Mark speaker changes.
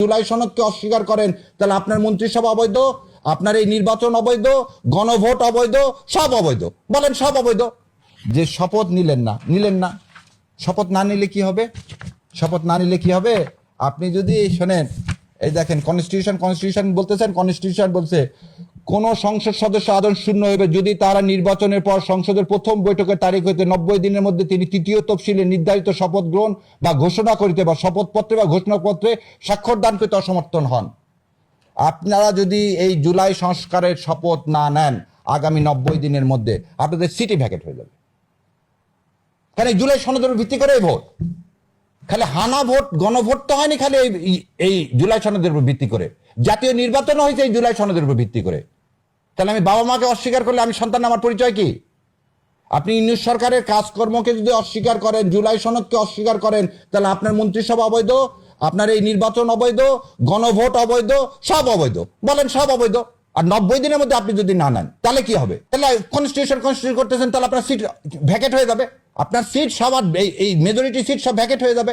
Speaker 1: জুলাই সনদকে অস্বীকার করেন তাহলে আপনার মন্ত্রিসভা অবৈধ, আপনার এই নির্বাচন অবৈধ, গণভোট অবৈধ, সব অবৈধ। বলেন সব অবৈধ। যে শপথ নিলেন না, শপথ না নিলে কি হবে? শপথ না নিলে কি হবে? আপনি যদি শোনেন, এই দেখেন কনস্টিটিউশন বলতেছেন, কনস্টিটিউশন বলছে কোন সংসদ সদস্য আদর্শ শূন্য হইবে যদি তারা নির্বাচনের পর সংসদের প্রথম বৈঠকের তারিখ হইতে 90 দিনের মধ্যে তিনি তৃতীয় তফসিলে নির্ধারিত শপথ গ্রহণ বা ঘোষণা করিতে বা শপথপত্রে বা ঘোষণাপত্রে স্বাক্ষর দান করিতে অসমর্থন হন। আপনারা যদি এই জুলাই সংস্কারের শপথ না নেন আগামী 90 দিনের মধ্যে, আপনাদের সিটি ভ্যাকেট হয়ে যাবে। কারণ জুলাই সনদের ভিত্তি করে ভোট, খালি হানা ভোট, গণভোট তো হয়নি খালি এই জুলাই সনদের উপর ভিত্তি করে। জাতীয় নির্বাচন হয়েছে এই জুলাই সনদের উপর ভিত্তি করে। তাহলে আমি বাবা মাকে অস্বীকার করলে আমি সন্তান, আমার পরিচয় কি? আপনি ইউনিট সরকারের কাজকর্মকে যদি অস্বীকার করেন, জুলাই সনদকে অস্বীকার করেন, তাহলে আপনার মন্ত্রিসভা অবৈধ, আপনার এই নির্বাচন অবৈধ, গণভোট অবৈধ, সব অবৈধ। বলেন সব অবৈধ। আর 90 দিনের মধ্যে আপনি যদি না নেন তাহলে কি হবে? তাহলে কনস্টিটিউশন করতেছেন, তাহলে আপনার সিট ভ্যাকেট হয়ে যাবে। আপনার সিট সবার এই মেজরিটি সিট সব ভ্যাকেট হয়ে যাবে।